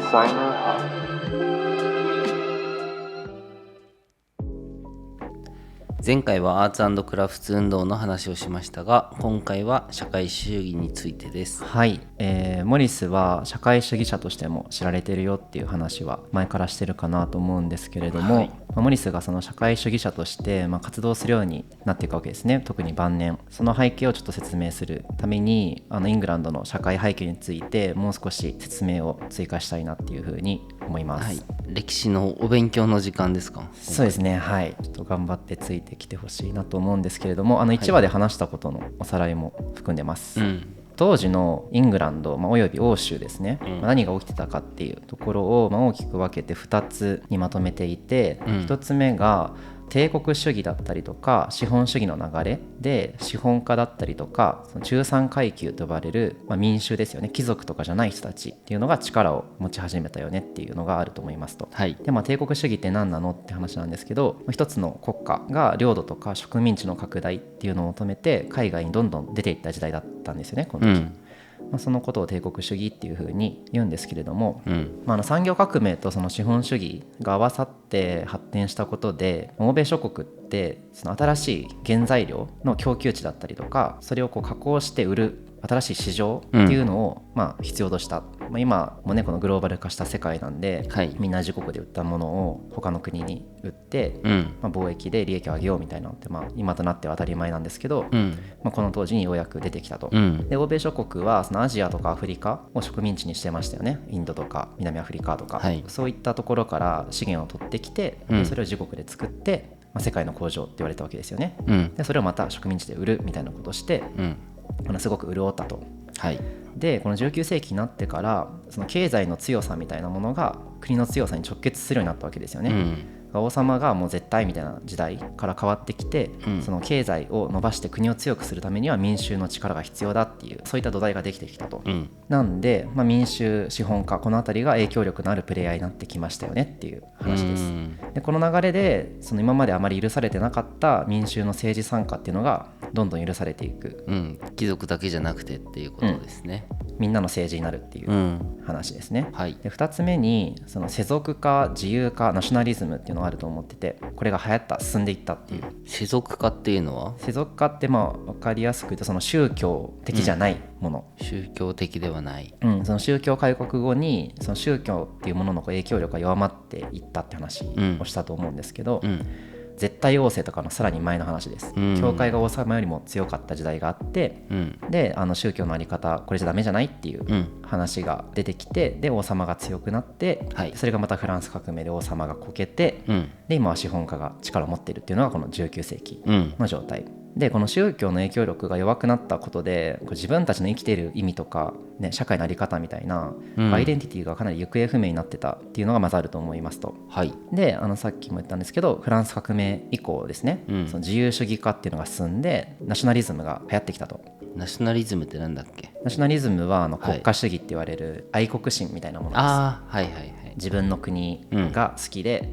Designer Hub。前回はアーツ&クラフト運動の話をしましたが、今回は社会主義についてです。はい、モリスは社会主義者としても知られてるよっていう話は前からしてるかなと思うんですけれども、モリスがその社会主義者として、活動するようになっていくわけですね。特に晩年、その背景をちょっと説明するためにイングランドの社会背景についてもう少し説明を追加したいなっていうふうに思います。歴史のお勉強の時間ですか？そうですね、はい、ちょっと頑張ってついてきてほしいなと思うんですけれども、1話で話したことのおさらいも含んでます。当時のイングランド、および欧州ですね、何が起きてたかっていうところを、大きく分けて2つにまとめていて、1つ目が帝国主義だったりとか資本主義の流れで、資本家だったりとかその中産階級と呼ばれる、民衆ですよね、貴族とかじゃない人たちっていうのが力を持ち始めたよねっていうのがあると思いますと。で、帝国主義って何なのって話なんですけど、一つの国家が領土とか植民地の拡大っていうのを求めて海外にどんどん出ていった時代だったんですよね、この時。そのことを帝国主義っていうふうに言うんですけれども、産業革命とその資本主義が合わさって発展したことで、欧米諸国ってその新しい原材料の供給地だったりとか、それを加工して売る新しい市場っていうのを必要とした。今もね、このグローバル化した世界なんで、みんな自国で売ったものを他の国に売って、貿易で利益を上げようみたいなのって、今となっては当たり前なんですけど、この当時にようやく出てきたと。で、欧米諸国はそのアジアとかアフリカを植民地にしてましたよね。インドとか南アフリカとか、そういったところから資源を取ってきて、それを自国で作って、世界の工場って言われたわけですよね。で、それをまた植民地で売るみたいなことをして、すごく潤ったと。で、この19世紀になってからその経済の強さみたいなものが国の強さに直結するようになったわけですよね。王様がもう絶対みたいな時代から変わってきて、その経済を伸ばして国を強くするためには民衆の力が必要だっていう、そういった土台ができてきたと。なんで、民衆、資本家、この辺りが影響力のあるプレイヤーになってきましたよねっていう話です。で、この流れでその今まであまり許されてなかった民衆の政治参加っていうのがどんどん許されていく。貴族だけじゃなくてっていうことですね。みんなの政治になるっていう話ですね。で、2つ目にその世俗化、自由化、ナショナリズムっていうのがあると思ってて、これが流行った、進んでいったっていう。世俗化っていうのは？世俗化って分かりやすく言うと、その宗教的じゃないもの、宗教的ではない、その宗教改革後にその宗教っていうものの影響力が弱まっていったって話をしたと思うんですけど、絶対王政とかのさらに前の話です。教会が王様よりも強かった時代があって、で、宗教の在り方これじゃダメじゃないっていう話が出てきて、で、王様が強くなって、それがまたフランス革命で王様がこけて、で、今は資本家が力を持っているっていうのがこの19世紀の状態で、この宗教の影響力が弱くなったことで、自分たちの生きている意味とか、社会の在り方みたいなアイデンティティがかなり行方不明になってたっていうのがまずあると思いますと。で、さっきも言ったんですけど、フランス革命以降ですね、その自由主義化っていうのが進んで、ナショナリズムが流行ってきたと。ナショナリズムってなんだっけ？ナショナリズムは国家主義って言われる愛国心みたいなものです。自分の国が好きで、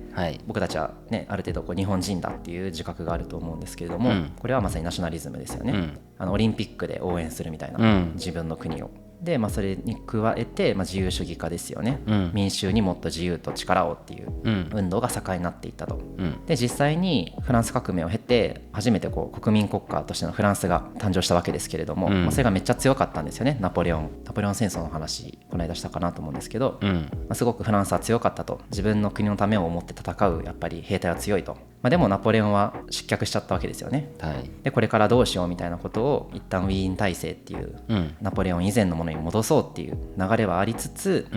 僕たちは、ある程度日本人だっていう自覚があると思うんですけれども、これはまさにナショナリズムですよね。オリンピックで応援するみたいな、自分の国を。で、それに加えて、自由主義化ですよね。民衆にもっと自由と力をっていう運動が盛んになっていったと。で、実際にフランス革命を経て初めて国民国家としてのフランスが誕生したわけですけれども、それがめっちゃ強かったんですよね。ナポレオン戦争の話この間したかなと思うんですけど、すごくフランスは強かったと。自分の国のためを思って戦うやっぱり兵隊は強いと。でもナポレオンは失脚しちゃったわけですよね。で、これからどうしようみたいなことを一旦ウィーン体制っていう、ナポレオン以前のものに戻そうっていう流れはありつつ、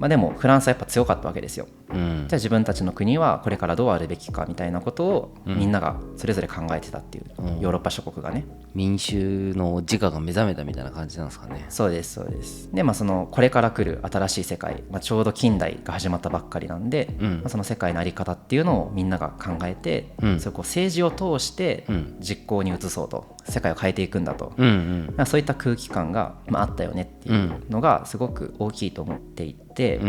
でもフランスはやっぱ強かったわけですよ。じゃあ自分たちの国はこれからどうあるべきかみたいなことをみんながそれぞれ考えてたっていう、ヨーロッパ諸国がね。民衆の自我が目覚めたみたいな感じなんですかね。そうですそうです。で、そのこれから来る新しい世界、ちょうど近代が始まったばっかりなんで、その世界の在り方っていうのをみんなが考えて、それを政治を通して実行に移そうと世界を変えていくんだと、うんうん、そういった空気感が、あったよねっていうのがすごく大きいと思っていて、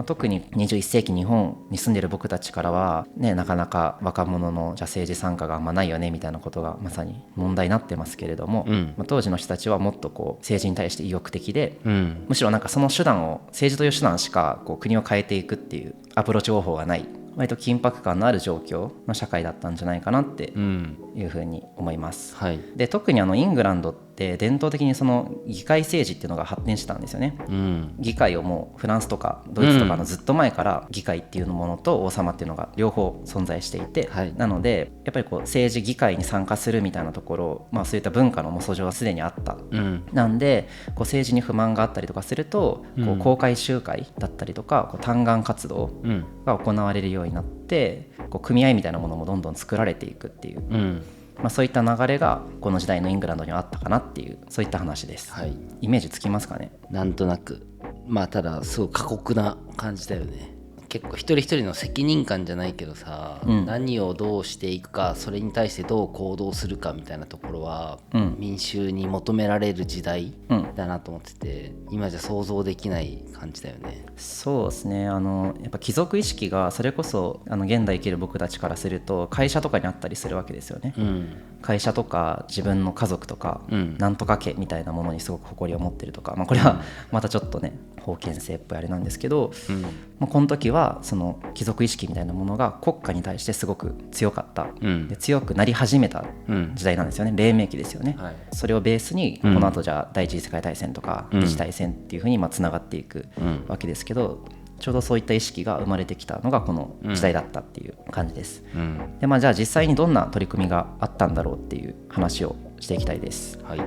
特に21世紀日本に住んでいる僕たちからは、ね、なかなか若者の政治参加があんまないよねみたいなことがまさに問題になってますけれども、当時の人たちはもっと政治に対して意欲的で、むしろなんかその手段を政治という手段しか国を変えていくっていうアプローチ方法がない割と緊迫感のある状況の社会だったんじゃないかなっていうふうに思います、はい、で特にイングランドって伝統的にその議会政治っていうのが発展したんですよね、議会をもうフランスとかドイツとかのずっと前から議会っていうものと王様っていうのが両方存在していて、なのでやっぱり政治議会に参加するみたいなところ、そういった文化の素性はすでにあった、なんで政治に不満があったりとかすると公開集会だったりとか嘆願活動が行われるようになって組合みたいなものもどんどん作られていくっていう、そういった流れがこの時代のイングランドにはあったかなっていうそういった話です、はい、イメージつきますかね。なんとなくただすごい過酷な感じだよね。結構一人一人の責任感じゃないけどさ、何をどうしていくかそれに対してどう行動するかみたいなところは、民衆に求められる時代だなと思ってて、今じゃ想像できない感じだよね。そうですね、やっぱ貴族意識がそれこそ現代生きる僕たちからすると会社とかにあったりするわけですよね、会社とか自分の家族とか、なんとか家みたいなものにすごく誇りを持ってるとか、これはまたちょっとね封建制っぽいあれなんですけど、この時はその貴族意識みたいなものが国家に対してすごく強かった、で強くなり始めた時代なんですよね、黎明期ですよね、それをベースにこの後じゃあ第一次世界大戦とか二次大戦っていうふうにつながっていくわけですけど、ちょうどそういった意識が生まれてきたのがこの時代だったっていう感じです、でじゃあ実際にどんな取り組みがあったんだろうっていう話をしていきたいです。はい、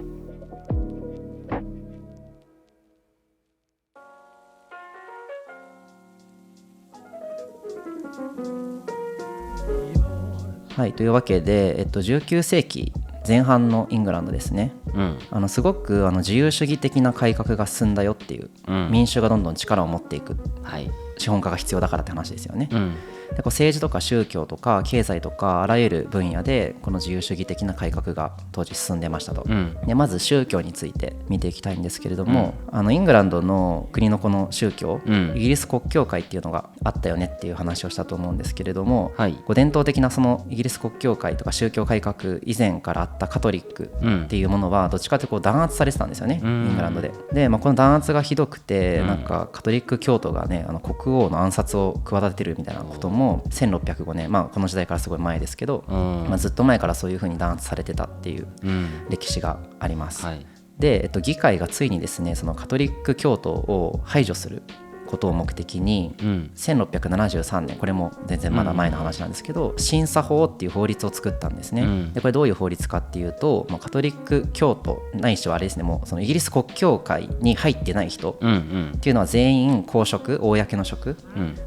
はい、というわけで、19世紀前半のイングランドですね、すごく自由主義的な改革が進んだよっていう、民衆がどんどん力を持っていく、資本家が必要だからって話ですよね、で政治とか宗教とか経済とかあらゆる分野でこの自由主義的な改革が当時進んでましたと、でまず宗教について見ていきたいんですけれども、イングランドの国のこの宗教、イギリス国教会っていうのがあったよねっていう話をしたと思うんですけれども、伝統的なそのイギリス国教会とか宗教改革以前からあったカトリックっていうものはどっちかというと弾圧されてたんですよね、イングランドで。で、この弾圧がひどくて、なんかカトリック教徒がね国王の暗殺を企ててるみたいなことも1605年、この時代からすごい前ですけど、ずっと前からそういう風に弾圧されてたっていう歴史があります、で、議会がついにですねそのカトリック教徒を排除することを目的に、1673年、これも全然まだ前の話なんですけど、審査法っていう法律を作ったんですね、でこれどういう法律かっていうと、カトリック教徒ないしはあれですね、もうそのイギリス国教会に入ってない人っていうのは全員公職、公の職、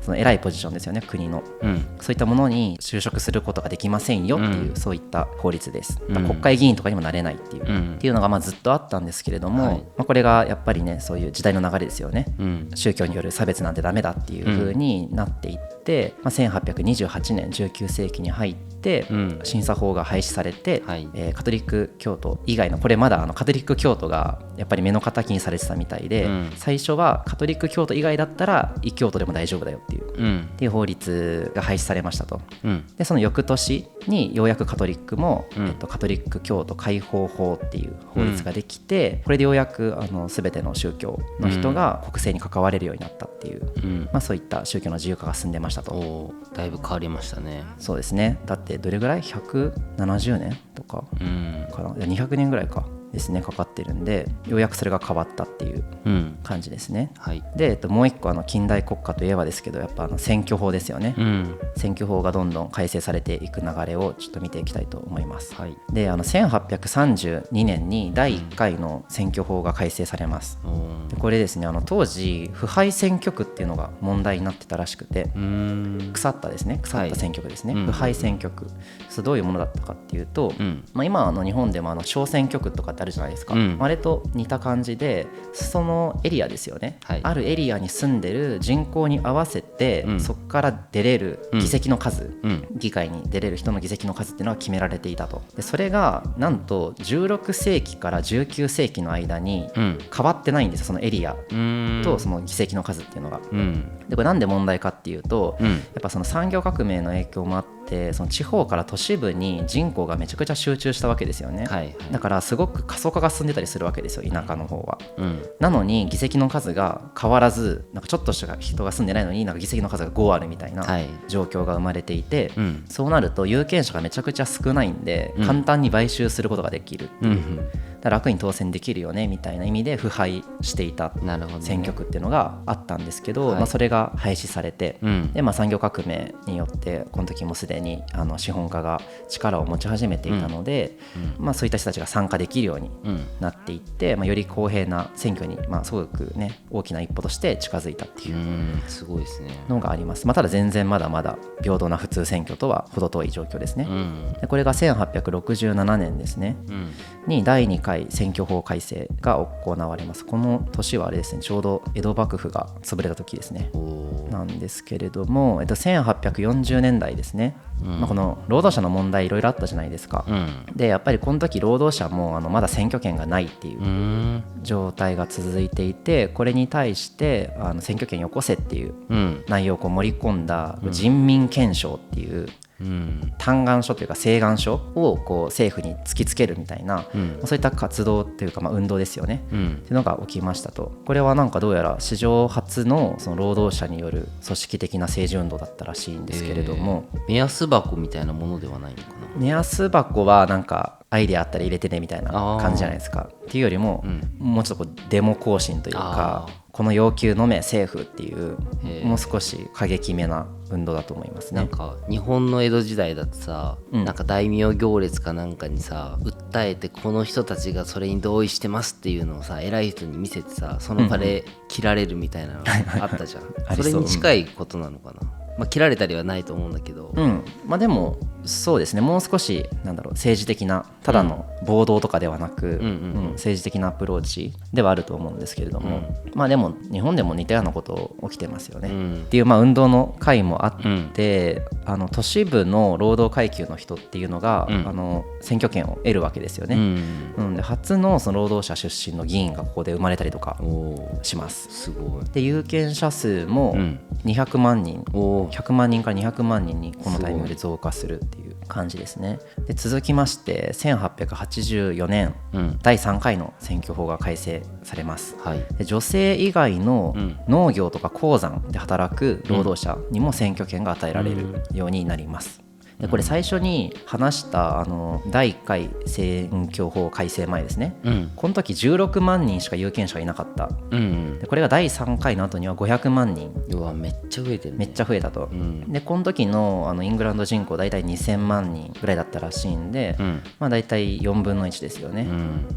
その偉いポジションですよね、国の、そういったものに就職することができませんよっていう、そういった法律です。国会議員とかにもなれないっていう、っていうのがずっとあったんですけれども、これがやっぱりねそういう時代の流れですよね、宗教による差別なんてダメだっていう風になっていって、1828年19世紀に入って審査法が廃止されて、カトリック教徒以外の、これまだカトリック教徒がやっぱり目の敵にされてたみたいで、最初はカトリック教徒以外だったら異教徒でも大丈夫だよっていう法律が廃止されましたと、でその翌年にようやくカトリックも、カトリック教徒解放法っていう法律ができて、これでようやく全ての宗教の人が国政に関われるようになったっていう、そういった宗教の自由化が進んでましたと。だいぶ変わりましたね。そうですね。だってどれぐらい170年とかかな、200年ぐらいかですねかかってるんで、ようやくそれが変わったっていう感じですね、で、もう一個近代国家といえばですけど、やっぱ選挙法ですよね、選挙法がどんどん改正されていく流れをちょっと見ていきたいと思います、で1832年に第1回の選挙法が改正されます、でこれですね当時腐敗選挙区っていうのが問題になってたらしくて、腐ったですね、腐った選挙区ですね、腐敗選挙区、それどういうものだったかっていうと、今日本でも小選挙区とかっってあるじゃないですか、あれと似た感じでそのエリアですよね、あるエリアに住んでる人口に合わせて、そこから出れる議席の数、議会に出れる人の議席の数っていうのは決められていたと。でそれがなんと16世紀から19世紀の間に変わってないんですよ、そのエリアとその議席の数っていうのが。でこれなんで問題かっていうと、やっぱその産業革命の影響もあって、その地方から都市部に人口がめちゃくちゃ集中したわけですよね、だからすごく過疎化が進んでたりするわけですよ、田舎の方は。なのに議席の数が変わらず、なんかちょっとした人が住んでないのになんか議席の数が5あるみたいな状況が生まれていて、そうなると有権者がめちゃくちゃ少ないんで、簡単に買収することができるっていう、だ楽に当選できるよねみたいな意味で腐敗していた選挙区っていうのがあったんですけど、それが廃止されて、で産業革命によってこの時もすでに資本家が力を持ち始めていたので、そういった人たちが参加できるようになっていって、より公平な選挙に、すごくね大きな一歩として近づいたっていうすごいですねのがあります。ただ全然まだまだ平等な普通選挙とは程遠い状況ですね。でこれが1867年ですね、に第2回選挙法改正が行われます。この年はあれですね、ちょうど江戸幕府が潰れた時ですねなんですけれども、1840年代ですね、この労働者の問題いろいろあったじゃないですか、でやっぱりこの時労働者もまだ選挙権がないっていう状態が続いていて、これに対して選挙権よこせっていう内容をこう盛り込んだ人民憲章っていう嘆願書というか請願書をこう政府に突きつけるみたいな、そういった活動というか運動ですよね、っていうのが起きましたと。これはなんかどうやら史上初のその労働者による組織的な政治運動だったらしいんですけれども、目安箱みたいなものではないのかな。目安箱はなんかアイデアあったら入れてねみたいな感じじゃないですか。っていうよりも、もうちょっとこうデモ行進というか、この要求のめ政府っていうもう少し過激めな運動だと思いますね。なんか日本の江戸時代だとさ、なんか大名行列かなんかにさ訴えて、この人たちがそれに同意してますっていうのをさ偉い人に見せてさ、その場で切られるみたいなのがあったじゃん、それに近いことなのかな。切られたりはないと思うんだけど、でもそうですね、もう少し政治的なただの暴動とかではなく、政治的なアプローチではあると思うんですけれども、でも日本でも似たようなこと起きてますよね、っていう運動の会もあって、都市部の労働階級の人っていうのが、選挙権を得るわけですよね、で初のその労働者出身の議員がここで生まれたりとかします。すごい。で有権者数も200万人、100万人から200万人にこのタイミングで増加するっていう感じですね。で続きまして1884年、第3回の選挙法が改正されます、で女性以外の農業とか鉱山で働く労働者にも選挙権が与えられるようになります。でこれ最初に話した第1回選挙法改正前ですね、この時16万人しか有権者がいなかった、でこれが第3回の後には500万人。めっちゃ増えてるね。めっちゃ増えたと、でこの時のイングランド人口大体2000万人ぐらいだったらしいんで、大体4分の1ですよね、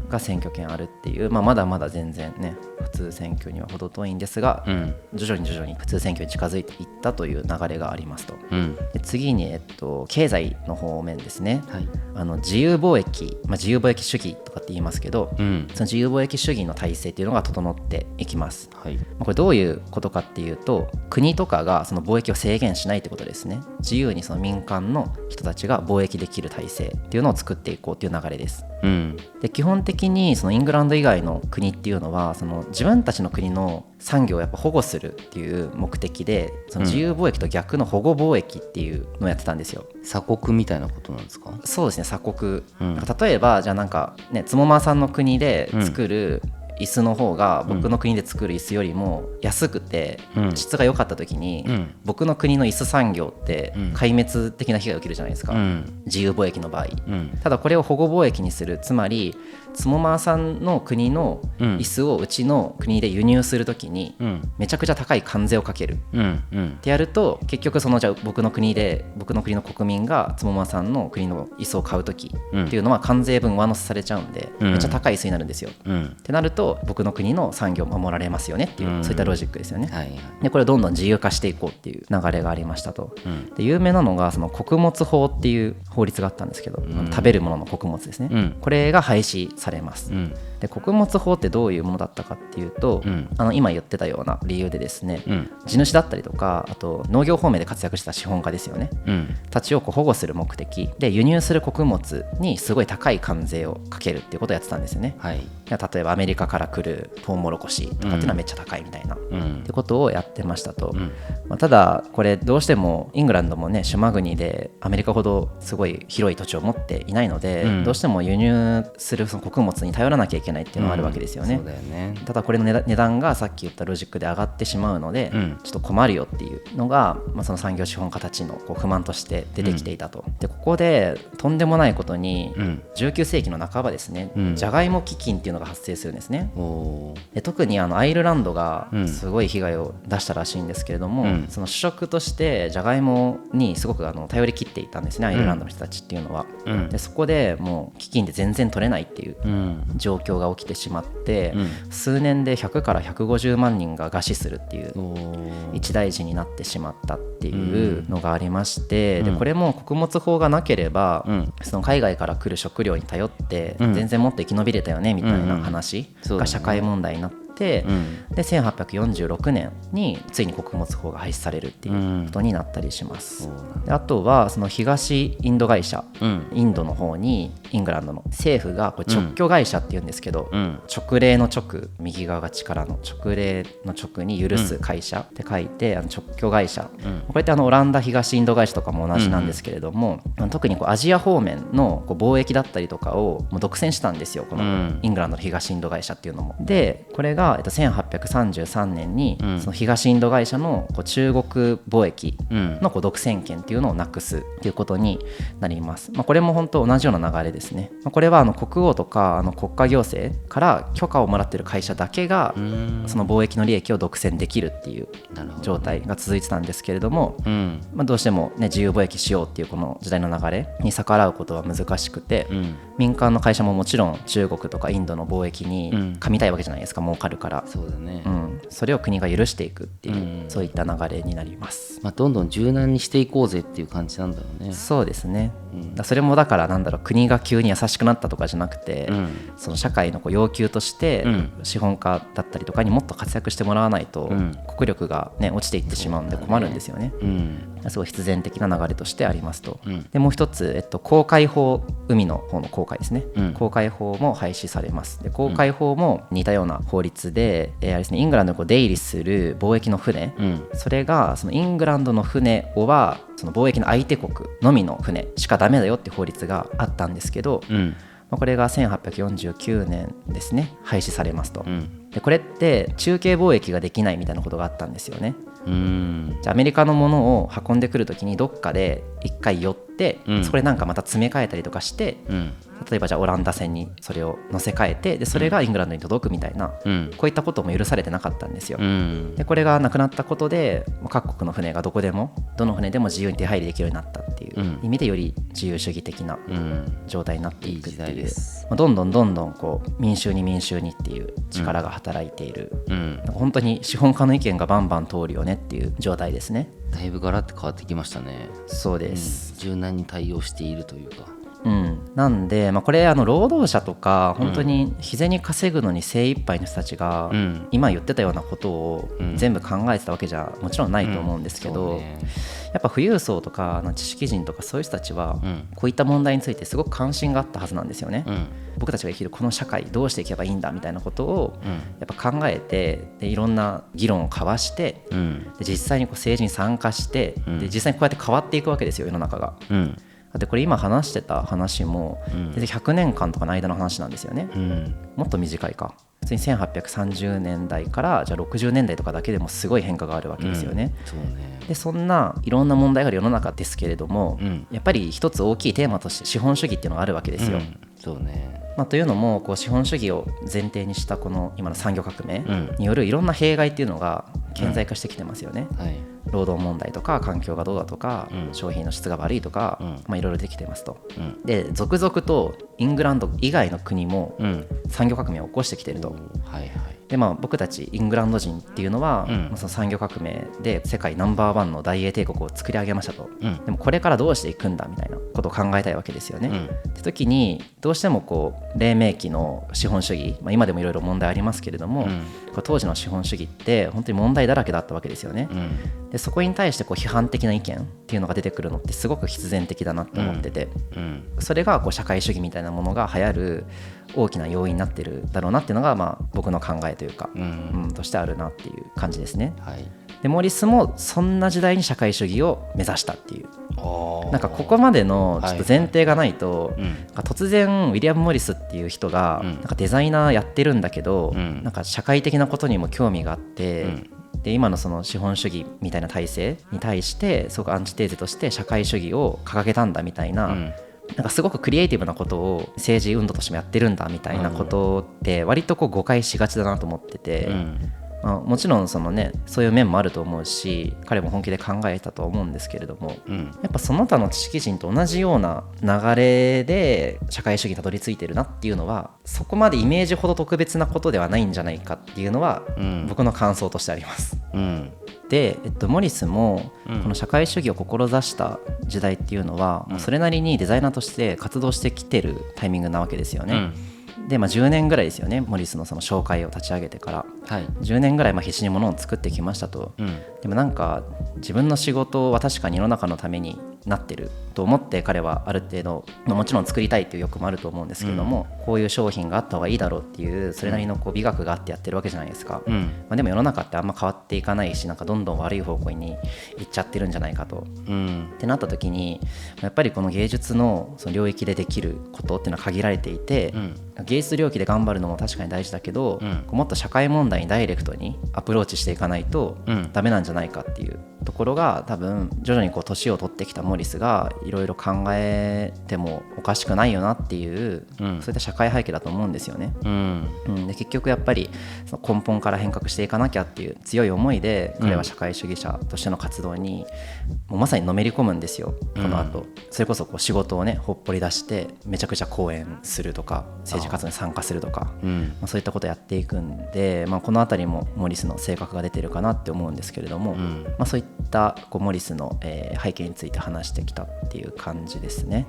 が選挙権あるっていう、まだまだ全然ね普通選挙には程遠いんですが、徐々に普通選挙に近づいていったという流れがありますと、で次に経済の方面ですね、自由貿易、自由貿易主義とかって言いますけど、その自由貿易主義の体制っていうのが整っていきます、これどういうことかっていうと、国とかがその貿易を制限しないってことですね。自由にその民間の人たちが貿易できる体制っていうのを作っていこうっていう流れです、で基本的にそのイングランド以外の国っていうのはその自分たちの国の産業をやっぱ保護するっていう目的で、その自由貿易と逆の保護貿易っていうのをやってたんですよ。鎖国みたいなことなんですか？そうですね、鎖国、例えばじゃあつもまさんの国で作る椅子の方が僕の国で作る椅子よりも安くて質が良かった時に、僕の国の椅子産業って壊滅的な被害を受けるじゃないですか、自由貿易の場合、ただこれを保護貿易にする、つまりつもまさんの国の椅子をうちの国で輸入するときにめちゃくちゃ高い関税をかけるってやると、結局じゃあ僕の国の国民がつもまさんの国の椅子を買うときっていうのは関税分上乗せされちゃうんで、めっちゃ高い椅子になるんですよ、ってなると僕の国の産業を守られますよねっていう、そういったロジックですよね、でこれをどんどん自由化していこうっていう流れがありましたと、で有名なのがその穀物法っていう法律があったんですけど、食べるものの穀物ですね、これが廃止されます。で穀物法ってどういうものだったかっていうと、今言ってたような理由でですね、地主だったりとか、あと農業方面で活躍した資本家ですよね、たちを保護する目的で輸入する穀物にすごい高い関税をかけるっていうことをやってたんですよね。例えばアメリカから来るトウモロコシとかっていうのはめっちゃ高いみたいな、ってことをやってましたと。ただこれどうしてもイングランドもね島国でアメリカほどすごい広い土地を持っていないので、どうしても輸入するその穀物に頼らなきゃいけないっていうのがあるわけですよね。そうだよね。ただこれの値段がさっき言ったロジックで上がってしまうので、ちょっと困るよっていうのが、その産業資本家たちのこう不満として出てきていたと。でここでとんでもないことに、19世紀の半ばですね、ジャガイモ飢饉っていうのが発生するんですね。で特にアイルランドがすごい被害を出したらしいんですけれども、その主食としてジャガイモにすごく頼り切っていたんですね、アイルランドの人たちっていうのは。でそこでもう飢饉で全然取れないっていう状況が起きてしまって、数年で100から150万人が餓死するっていう一大事になってしまったっていうのがありまして、でこれも穀物法がなければ、その海外から来る食料に頼って全然もっと生き延びれたよねみたいな話が社会問題になって、で1846年についに穀物法が廃止されるっていうことになったりします。であとはその東インド会社、インドの方にイングランドの政府がこれ直居会社っていうんですけど、直令の直、右側が力の直令の直に許す会社って書いて直居会社、これってオランダ東インド会社とかも同じなんですけれども、特にアジア方面の貿易だったりとかをもう独占したんですよ、このイングランドの東インド会社っていうのも。でこれが1833年にその東インド会社の中国貿易の独占権っていうのをなくすっていうことになります。これも本当同じような流れですね。これは国王とか国家行政から許可をもらっている会社だけがその貿易の利益を独占できるっていう状態が続いてたんですけれども、どうしてもね自由貿易しようっていうこの時代の流れに逆らうことは難しくて、民間の会社ももちろん中国とかインドの貿易に噛みたいわけじゃないですか、儲かるから。そうだね、それを国が許していくっていう、そういった流れになります。どんどん柔軟にしていこうぜっていう感じなんだろうね。そうですね、それもだから国が急に優しくなったとかじゃなくて、その社会の要求として、資本家だったりとかにもっと活躍してもらわないと、国力が、ね、落ちていってしまうんで困るんですよね。すごい必然的な流れとしてありますと。でもう一つ、航海法、海の方の航海ですね、航海法も廃止されます。で航海法も似たような法律で、あれですね、イングランドに出入りする貿易の船、それがそのイングランドの船はその貿易の相手国のみの船しかダメだよっていう法律があったんですけど、これが1849年ですね、廃止されますと。でこれって中継貿易ができないみたいなことがあったんですよね。じゃあアメリカのものを運んでくるときにどっかで一回寄って、それなんかまた詰め替えたりとかして、例えばじゃあオランダ船にそれを乗せ替えて、でそれがイングランドに届くみたいな、こういったことも許されてなかったんですよ。でこれがなくなったことで各国の船がどこでもどの船でも自由に手入りできるようになったっていう意味で、より自由主義的な状態になっていくっていう、どんどん民衆にっていう力が働いている、本当に資本家の意見がバンバン通るよねっていう状態ですね。だいぶガラッと変わってきましたね。そうです、柔軟に対応しているというか、なんで、これ労働者とか本当に日銭稼ぐのに精一杯の人たちが、今言ってたようなことを全部考えてたわけじゃもちろんないと思うんですけど、やっぱ富裕層とか知識人とかそういう人たちは、こういった問題についてすごく関心があったはずなんですよね。僕たちが生きるこの社会どうしていけばいいんだみたいなことをやっぱ考えて、でいろんな議論を交わして、で実際に政治に参加して、で実際にこうやって変わっていくわけですよ、世の中が。でこれ今話してた話も全然100年間とかの間の話なんですよね。もっと短いか、普通に1830年代からじゃあ60年代とかだけでもすごい変化があるわけですよね。でそんないろんな問題がある世の中ですけれども、やっぱり一つ大きいテーマとして資本主義っていうのがあるわけですよ。そうね。というのも資本主義を前提にしたこの今の産業革命によるいろんな弊害っていうのが顕在化してきてますよね。労働問題とか環境がどうだとか、商品の質が悪いとか、いろいろできてますと。で続々とイングランド以外の国も産業革命を起こしてきていると。で僕たちイングランド人っていうのは、その産業革命で世界ナンバーワンの大英帝国を作り上げましたと、でもこれからどうしていくんだみたいなことを考えたいわけですよね。って時にどうしても黎明期の資本主義、今でもいろいろ問題ありますけれども、当時の資本主義って本当に問題だらけだったわけですよね。でそこに対して批判的な意見っていうのが出てくるのってすごく必然的だなって思ってて、それが社会主義みたいなものが流行る大きな要因になってるだろうなっていうのが僕の考えというか、としてあるなっていう感じですね。でモリスもそんな時代に社会主義を目指したっていう、なんかここまでのちょっと前提がないと、突然ウィリアム・モリスっていう人がなんかデザイナーやってるんだけど、なんか社会的なことにも興味があって、で今のその資本主義みたいな体制に対してすごくアンチテーゼとして社会主義を掲げたんだみたいな、なんかすごくクリエイティブなことを政治運動としてもやってるんだみたいなことって割と誤解しがちだなと思ってて、もちろんそういう面もあると思うし、彼も本気で考えたとは思うんですけれども、やっぱその他の知識人と同じような流れで社会主義にたどり着いてるなっていうのは、そこまでイメージほど特別なことではないんじゃないかっていうのは、僕の感想としてあります。で、モリスもこの社会主義を志した時代っていうのは、それなりにデザイナーとして活動してきてるタイミングなわけですよね。で10年ぐらいですよね、モリスのその紹介を立ち上げてから、10年ぐらい必死に物を作ってきましたと、でもなんか自分の仕事は確かに世の中のためになってると思って彼はある程度、もちろん作りたいっていう欲もあると思うんですけども、こういう商品があった方がいいだろうっていうそれなりの美学があってやってるわけじゃないですか。でも世の中ってあんま変わっていかないし、なんかどんどん悪い方向に行っちゃってるんじゃないかと、ってなった時にやっぱりこの芸術のその領域でできることっていうのは限られていて、芸術領域で頑張るのも確かに大事だけど、もっと社会問題にダイレクトにアプローチしていかないとダメなんじゃないかっていうところが、多分徐々に年を取ってきたモリスがいろいろ考えてもおかしくないよなっていう、そういった社会背景だと思うんですよね。で結局やっぱりその根本から変革していかなきゃっていう強い思いで、彼は社会主義者としての活動にもうまさにのめり込むんですよ。この後それこそ仕事をねほっぽり出してめちゃくちゃ講演するとか政治活動に参加するとか、そういったことをやっていくんで、この辺りもモリスの性格が出てるかなって思うんですけれども、そういったモリスの背景について話してきたっていう感じですね。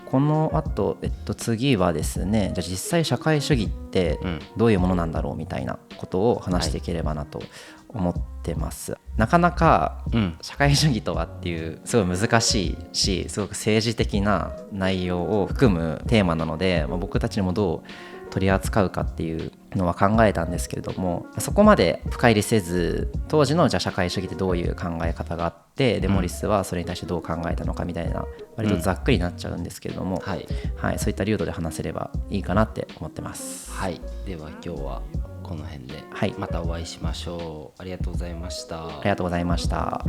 この後、次はですね、じゃあ実際社会主義ってどういうものなんだろうみたいなことを話していければなと思ってます。なかなか社会主義とはっていうすごい難しいし、すごく政治的な内容を含むテーマなので、僕たちにもどう取り扱うかっていうのは考えたんですけれども、そこまで深入りせず、当時のじゃあ社会主義ってどういう考え方があって、でモリスはそれに対してどう考えたのかみたいな、割とざっくりになっちゃうんですけれども、そういった流度で話せればいいかなって思ってます。では今日はこの辺でまたお会いしましょう。ありがとうございました。ありがとうございました。